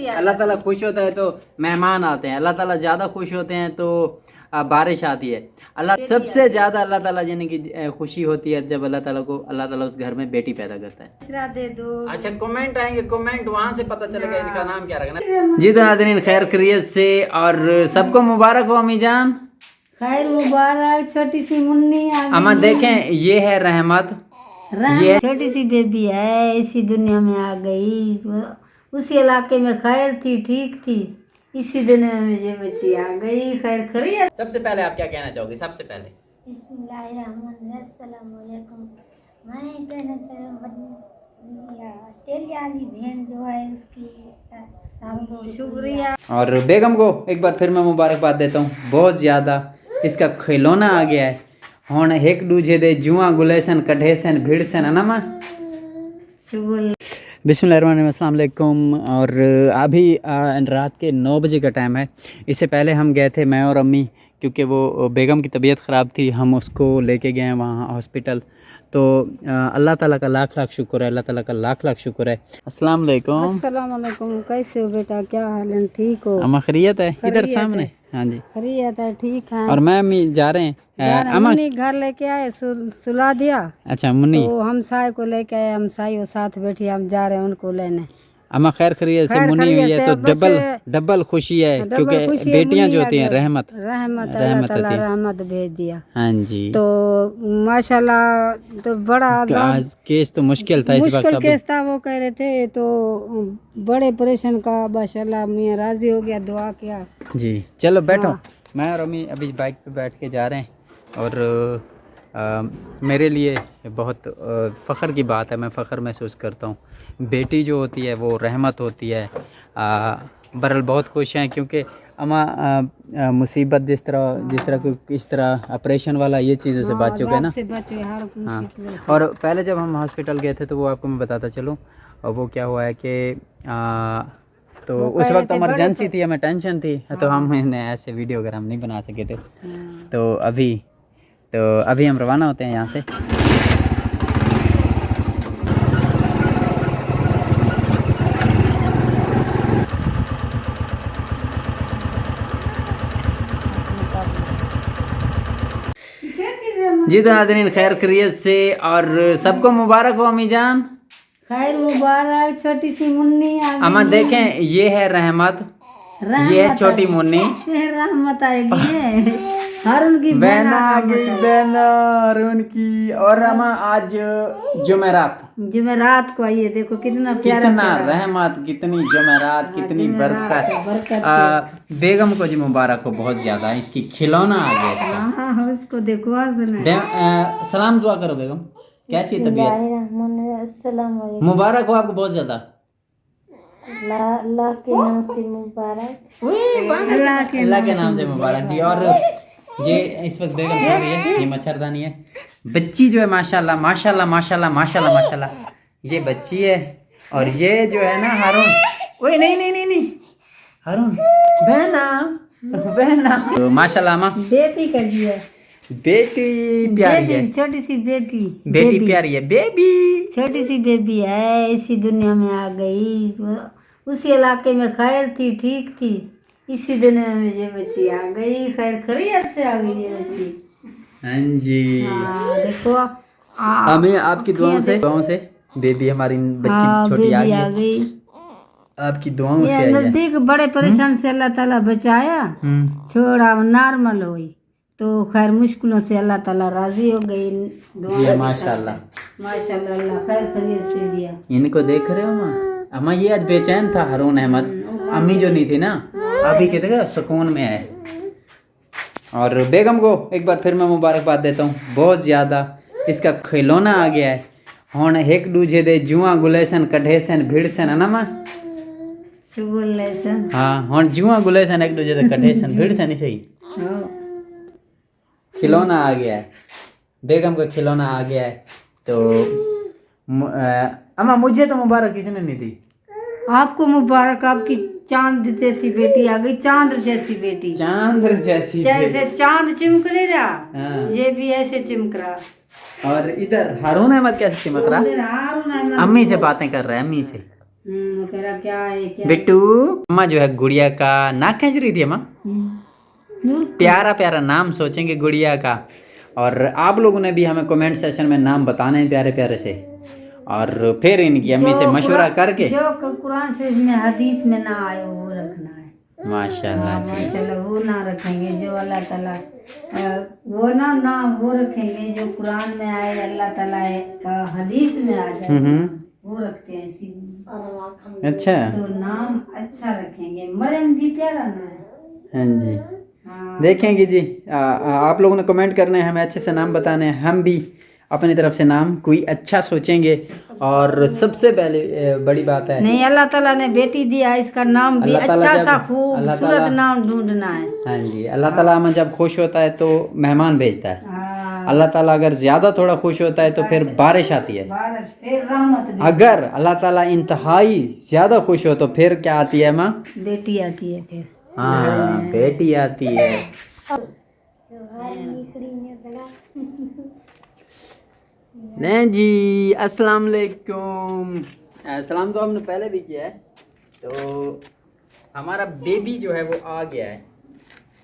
अल्लाह ताला खुश होता है तो मेहमान आते हैं, अल्लाह ताला ज़्यादा खुश होते हैं तो बारिश आती है। अल्लाह सबसे ज़्यादा अल्लाह ताला यानी कि खुशी होती है जब अल्लाह ताला उस घर में बेटी पैदा करता है। दे दो। अच्छा कमेंट आएंगे, कमेंट वहाँ से पता चलेगा इनका नाम क्या रखना। जी तो नाज़रीन खैर खैरियत से और सबको मुबारक हो अम्मी जान, खैर मुबारक। छोटी सी मुन्नी आ गई। अम्मा देखें ये है रहमत, ये छोटी सी बेबी है, इसी दुनिया में आ गई। उसी इलाके में खैर थी, ठीक थी, इसी दुनिया में ये बच्ची आ गई। खैर खैरियत। सबसे पहले आप क्या कहना चाहोगे? सबसे पहले बिस्मिल्लाहिर्रहमानिर्रहीम। मैं कहना चाहूँ ऑस्ट्रेलिया वाली बहन जो है उसकी शुक्रिया। और बेगम को एक बार फिर मैं मुबारकबाद देता हूँ, बहुत ज़्यादा इसका खिलौना आ गया है। हुण एक दूजे दे जुआ गुलेसन कढ़ेसन भिड़सन है ना माँ। बिस्मिल्लाहिर्रहमानिर्रहीम, अस्सलाम वालेकुम। और अभी रात के 9 बजे का टाइम है। इससे पहले हम गए थे मैं और अम्मी, क्योंकि वो बेगम की तबीयत ख़राब थी, हम उसको लेके गए वहाँ हॉस्पिटल। तो अल्लाह ताला का लाख लाख शुक्र है, अल्लाह ताला का लाख लाख शुक्र है। अस्सलाम वालेकुम। अस्सलाम वालेकुम। कैसे हो बेटा, क्या हाल है? ठीक हो? अम्मा खैरियत है? इधर सामने। हाँ जी खैरियत है, ठीक है। और मैं अम्मी जा रहे हैं अम्मा मुन्नी घर लेके आए, सुला दिया। अच्छा मुन्नी, तो हम साय को लेके आए, हम साई वो साथ बैठी, हम जा रहे हैं उनको लेने। अम्मा खैर खैरियत से मुन्नी हुई है तो डबल खुशी है, क्योंकि बेटियां जो होती हैं रहमत अल्लाह ताला रहमत भेज दिया। हाँ जी। तो माशाल्लाह, तो बड़ा आज केस तो मुश्किल था, इस वक्त मुश्किल केस था। वो कह रहे थे तो बड़े परेशान का, माशाल्लाह मियां राजी हो गया, दुआ किया जी। चलो बैठो, मैं और अम्मी अभी बाइक पे बैठ के जा रहे हैं। और मेरे लिए बहुत फ़ख्र की बात है, मैं फ़ख्र महसूस करता हूँ। बेटी जो होती है वो रहमत होती है। बहरहाल बहुत खुश हैं, क्योंकि अम्मा मुसीबत जिस तरह इस तरह ऑपरेशन वाला ये चीज़ों से बच चुके हैं ना। हाँ, और पहले जब हम हॉस्पिटल गए थे तो वो आपको मैं बताता चलूँ, और वो क्या हुआ है कि तो उस वक्त इमरजेंसी थी, हमें टेंशन थी, तो हम ऐसे वीडियो वगैरह हम नहीं बना सके थे। तो अभी हम रवाना होते हैं यहाँ से। जी तो नाज़रीन खैर खैरियत से और सबको मुबारक हो अम्मी जान। खैर मुबारक। छोटी सी मुन्नी आ गई। अम्मा देखें ये है रहमत, ये है छोटी मुन्नी। रहमत आएगी। हारून की बहन आ गई, बहन हारून की। और अम्मा आज जुमेरात को आइए, देखो कितना प्यारा, कितना रहमत, कितनी जुमेरात, कितनी बरकत। बेगम को जी मुबारक हो बहुत ज़्यादा, इसकी खिलौना आ गया। हाँ, उसको देखो। सलाम दुआ करो बेगम, कैसी है तबीयत? मुबारक हो आपको बहुत ज़्यादा, अल्लाह के नाम से मुबारक। अल्लाह के नाम से मुबारक जी। और ये इस वक्त बेगम सो रही है, ये मच्छरदानी है। बच्ची जो है माशाल्लाह माशाल्लाह माशाल्लाह माशाल्लाह माशाल्लाह, ये बच्ची है। और ये जो है ना हारून, ओए नहीं हारून, बहना तो माशाल्लाह माँ बेटी कर दिया, बेटी प्यारी है, छोटी सी बेटी प्यारी है, बेबी छोटी सी बेबी है, इसी दुनिया में आ गई। उसी इलाके में खैर थी, ठीक थी, इसी दुनिया में ये बच्ची आ गई। खैर खैरियत से आ गई ये बच्ची। हाँ जी। देखो हमें आपकी दुआओं से बेबी हमारी बच्ची छोटी आ गई, आपकी दुआओं से। नजदीक बड़े परेशान से अल्लाह ताला बचाया, छोड़ा नॉर्मल हुई, तो खैर मुश्किलों से अल्लाह ताला राजी हो गई। जी माशाल्लाह माशाल्लाह, अल्लाह खैर खैरियत से दिया। इनको देख रहे हो माँ, अम्मा ये आज बेचैन था हारून अहमद, अम्मी जो नहीं थी ना, अभी कहते सुकून में है। और बेगम को एक बार फिर मैं मुबारकबाद देता हूँ, बहुत ज़्यादा इसका खिलौना आ गया है। हुण एक दूजे दे जुआ गुलेसन कढ़ेसन भिड़सन है ना माँ। हाँ, हुण जुआ गुलेसन एक दूजे दे कढ़ेसन भिड़सन ही सही। खिलौना आ गया है, बेगम का खिलौना आ गया है। तो अम्मा मुझे तो मुबारक किसी ने नहीं दी, आपको मुबारक। आपकी चांद जैसी बेटी आ गई, चांद जैसी बेटी, चांद जैसी, जैसे चांद चिमक नहीं रहा, ये भी ऐसे चिमक रहा। और इधर हारून अहमद कैसे चिमक रहा? अम्मी से बातें कर रहा है, अम्मी से। वो कह रहा क्या है क्या बिट्टू अम्मा जो है गुड़िया का नाक खींच रही थी अम्मा। नूर प्यारा प्यारा नाम सोचेंगे गुड़िया का। और आप लोगों ने भी हमें कमेंट सेशन में नाम बताने हैं प्यारे प्यारे से, और फिर इनकी अम्मी से मशवरा करके जो कुरान से इसमें हदीस में ना आए वो रखना है। माशाल्लाह जी। माशाल्लाह वो ना रखेंगे जो अल्लाह ताला वो ना वो रखेंगे जो कुरान में आए अल्लाह ताला का हदीस में आ जाए वो रखते हैं इसी। अच्छा तो नाम अच्छा रखेंगे। मरियम भी प्यारा नाम है। हाँ जी हाँ देखेंगे जी। आप लोगों ने कमेंट करने हैं, हमें अच्छे से नाम बताने हैं, हम भी अपनी तरफ से नाम कोई अच्छा सोचेंगे। और सबसे पहले बड़ी बात है नहीं अल्लाह ताला ने बेटी दिया इसका नाम भी अल्लाह ताला अच्छा जब- सा अल्लाह खूबसूरत ताला- नाम ढूंढना है। हाँ जी अल्लाह ताला हमें जब खुश होता है तो मेहमान भेजता है। हाँ, अल्लाह ताला अगर ज़्यादा थोड़ा खुश होता है तो फिर बारिश आती है। बारिश फिर रहमत भी अगर अल्लाह ताला इंतहाई ज़्यादा खुश हो तो फिर क्या आती है माँ? बेटी आती है फिर। हाँ बेटी आती है। नहीं जी अस्सलाम वालेकुम। सलाम तो हमने पहले भी किया है। तो हमारा बेबी जो है वो आ गया है।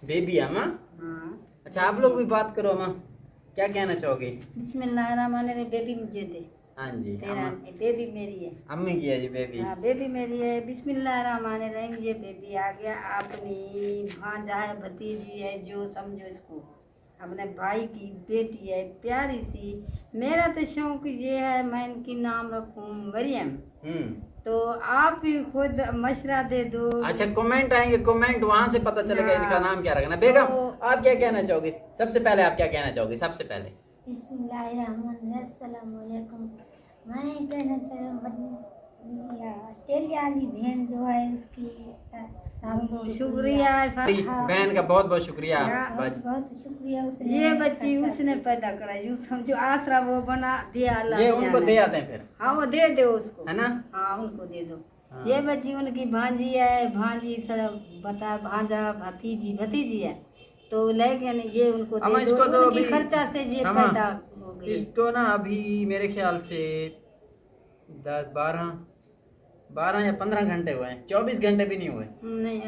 बेबी है माँ। हाँ अच्छा आप लोग भी बात करो माँ, क्या कहना चाहोगे? बिस्मिल्लाहिर्रहमानिर्रहीम। बेबी मुझे दे हाँ जी तेरा बेबी मेरी है। अम्मी की है जी बेबी। हाँ बेबी मेरी है। बिस्मिल्लाहिर्रहमानिर्रहीम। ये बेबी आ गया। अपनी भांजा है भतीजी है जो समझो इसको अपने भाई की बेटी है प्यारी सी। मेरा तो शौक ये है मैं इनकी नाम रखूं मरियम। तो आप भी खुद मशवरा दे दो। अच्छा कमेंट आएंगे, कमेंट वहां से पता चलेगा हाँ। इनका नाम क्या रखना। बेगम तो- आप क्या कहना चाहोगे? सबसे पहले आप क्या कहना चाहोगे? सबसे पहले बिस्मिल्लाहिर्रहमानिर्रहीम। मैं कहना चाहूँ ऑस्ट्रेलिया वाली बहन जो है उसकी शुक्रिया है बहन का बहुत बहुत शुक्रिया। बहुत बहुत शुक्रिया उसने ये बच्ची उसने पैदा करा यूं समझो आसरा वो बना दिया अल्लाह ये ने उनको हमें। दे आते हैं फिर, हाँ वो दे दो उसको है ना? हाँ उनको दे दो। हाँ। ये बच्ची उनकी भांजी है। भांजी सर बता भांजा भतीजी भतीजी है। तो लेकिन ये उनको अम्मा दे दो। इसको तो उनकी अभी- खर्चा से ये अम्मा, पैदा हो गई। इसको ना अभी मेरे ख्याल से 12 या 15 घंटे हुए हैं, 24 घंटे भी नहीं हुए। नहीं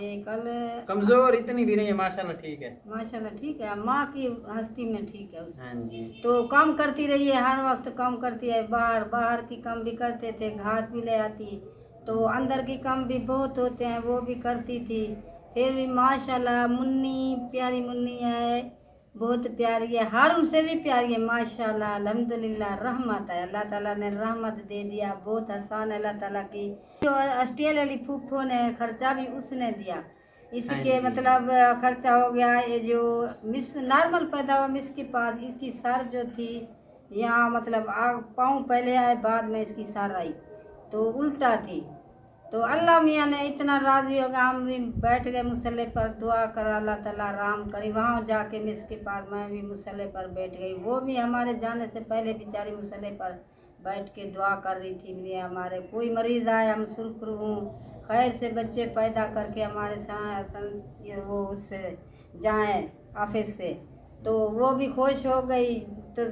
ये कल कमजोर इतनी भी नहीं है माशाल्लाह, ठीक है। माशाल्लाह ठीक है। माँ की हस्ती में ठीक है उसकी। हाँ जी तो काम करती रही है हर वक्त काम करती है। बाहर बाहर की काम भी करते थे घास भी ले आती। तो अंदर की काम भी बहुत होते हैं वो भी करती थी। फिर भी माशाल्लाह मुन्नी प्यारी मुन्नी है बहुत प्यारी है। हारून से भी प्यारी है माशाल्लाह अल्हम्दुलिल्लाह। रहमत है अल्लाह ताला ने रहमत दे दिया। बहुत आसान है अल्लाह ताला की। जो ऑस्ट्रेलिया वाली फूफो ने खर्चा भी उसने दिया। इसके मतलब खर्चा हो गया। ये जो मिस नॉर्मल पैदा हुआ मिस के पास इसकी सर जो थी यहाँ मतलब आग पाँव पहले आए बाद में इसकी सर आई तो उल्टा थी। तो अल्लाह मियाँ ने इतना राजी हो गया। हम भी बैठ गए मुसल्ले पर दुआ कर अल्लाह ताला राम करी। वहाँ जाके मिस के पास मैं भी मुसल्ले पर बैठ गई। वो भी हमारे जाने से पहले बेचारी मुसल्ले पर बैठ के दुआ कर रही थी। भी हमारे कोई मरीज़ आए हम शुक्र हूँ खैर से बच्चे पैदा करके हमारे ये वो उससे जाएँ ऑफिस से। तो वो भी खुश हो गई। तो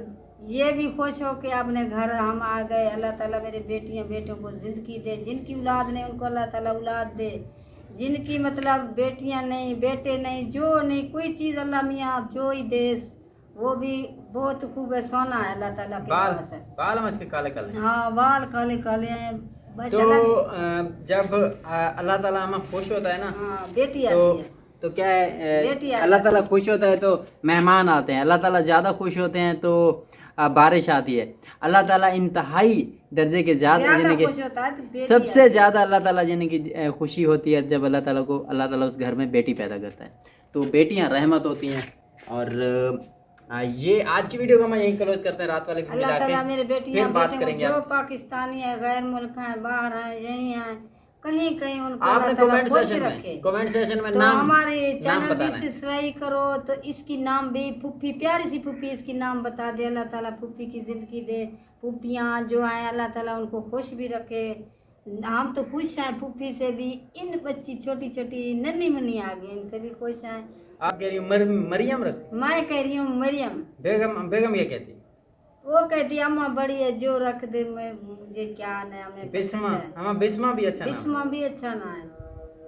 ये भी खुश हो के अपने घर हम आ गए। अल्लाह ताला मेरे बेटियां बेटों को ज़िंदगी दे। जिनकी औलाद नहीं उनको अल्लाह ताला औलाद दे। जिनकी मतलब बेटियां नहीं बेटे नहीं जो नहीं कोई चीज़ अल्लाह मियाँ जो ही दे वो भी बहुत खूब है। सोना है अल्लाह ताला के बाल पास है। बाल हम इसके काले काले। हाँ बाल काले काले हैं बस तो जब अल्लाह ताला हमें खुश होता है ना हाँ बेटी तो आती है। तो क्या है बेटी आती अल्लाह ताला खुश होता है तो मेहमान आते हैं। अल्लाह ताला ज़्यादा खुश होते हैं तो बारिश आती है। अल्लाह ताला इंतहाई दर्जे के ज़्यादा यानी ज़्यादा कि खुश होता है तो बेटी सबसे आती है। ज़्यादा अल्लाह ताला यानी कि खुशी होती है जब अल्लाह ताला उस घर में बेटी पैदा करता है। तो बेटियां रहमत होती हैं। और ये आज की वीडियो को हम यहीं क्लोज करते हैं। रात वाले वीडियो अल्लाह ताला मेरे फिर बेटियां बात बेटे करेंगे जो आपसे। पाकिस्तानी है गैर मुल्क है बाहर है यहीं है कहीं कहीं उनको आपने अल्लाह ताला कमेंट खुश सेशन रखे। में कमेंट सेशन में तो नाम हमारे नाम चैनल भी बताना है। सब्सक्राइब करो। तो इसकी नाम भी फूफी प्यारी सी फूफी इसकी नाम बता दे। अल्लाह ताला फूफी की ज़िंदगी दे। फूफियाँ जो हैं अल्लाह ताला उनको खुश भी रखे। हम तो खुश हैं फूफी से भी। इन बच्ची छोटी छोटी नन्ही मुन्नी आ गई इनसे भी खुश हैं। आप कह रही हो मरियम रख। मैं कह रही हूँ मरियम। बेगम बेगम ये कहती वो कहती अम्मा बड़ी है जो रख दे, मैं मुझे क्या नया में बिस्मा, हाँ बिस्मा भी अच्छा नाम बिस्मा भी अच्छा ना है।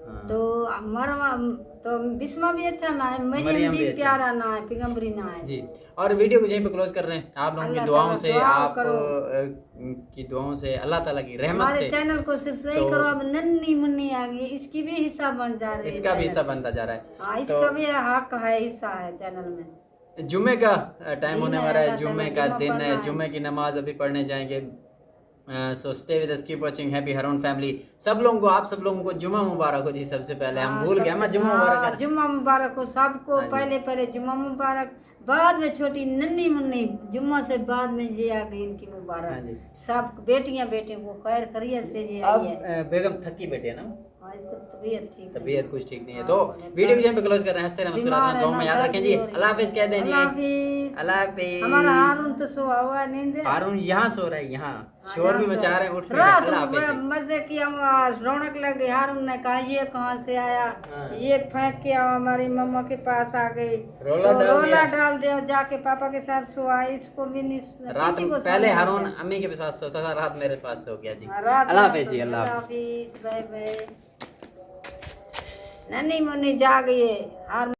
हाँ। तो मरवा तो बिस्मा भी अच्छा ना है, मरियम भी अच्छा। प्यारा ना है, पैगंबरी ना है जी। और वीडियो को यहीं पे क्लोज कर रहे हैं। आप लोगों की अल्लाह दुआओं ताला से, दुआ आप करो। की दुआओं से, अल्लाह ताला की रहमत हमारे से चैनल को सब्सक्राइब तो- करो। अब नन्ही मुन्नी आ गई, इसकी भी हिस्सा बन जा रही है, इसका भी चैनल हिस्सा से। बनता जा रहा है। हाँ, तो इसका भी हक है, हिस्सा है चैनल में। जुम्मे का टाइम दिन होने है, वाला है, अल्लाह जुम्मे ताला का जुम्मा दिन पढ़ना है, है। जुम्मे की नमाज अभी पढ़ने जाएंगे। So stay with us, keep watching happy Haroon family. सब लोगों को, आप सब लोगों को जुम्मा मुबारक हो जी। सबसे पहले हम हाँ, भूल गए, मैं जुम्मा मुबारक हाँ, है। जुम्मा मुबारक हो सबको। हाँ जी। पहले पहले जुम्मा मुबारक, बाद में छोटी नन्ही मुन्नी, जुम्मा से बाद में जी आ गई इनकी हाँ मुबारक। जी। सब बेटियां बेटे को खैर खैरियत से जी अब आई है। बेगम थकी बैठी है ना, हाँ, इसको तबीयत ठीक नहीं तबीयत है। कुछ ठीक नहीं है। हाँ, तो बोले, वीडियो को यहीं पे क्लोज कर रहे हैं। हंसते रहें, मुस्कुराते बीमार रहें, है दुआ ना, में याद दर्द रखें भी जी। हो रही अल्लाह है। हाफिज कह दें जी। अल्लाह हाफिज। अल्लाह हाफिज। हमारा हारून तो सोया हुआ है, नींद है। हारून यहाँ सो रहा है, यहाँ हाँ, शोर भी यहाँ मचा सो- रहे हैं, उठ नहीं रहे। रात अल्लाह हाफिज में जी। मजे की हम रौनक लग गई। हारून ने कहा ये कहाँ से आया, हाँ। ये फेंक के हमारी मम्मा के पास आ गई, रोला तो डाल रोला दिया। डाल दिया, जाके पापा के साथ सोआ। इसको भी नहीं, रात किसी को पहले सोने हारून नहीं दिया। अम्मी के पास सोता था, रात मेरे पास सो गया जी। हाँ, रात अल्लाह में हाफिज सो जी। गई। अल्लाह अल्लाह हाफिज। हाफिज, बाय बाय। नन्ही मुन्नी जा गई है, हार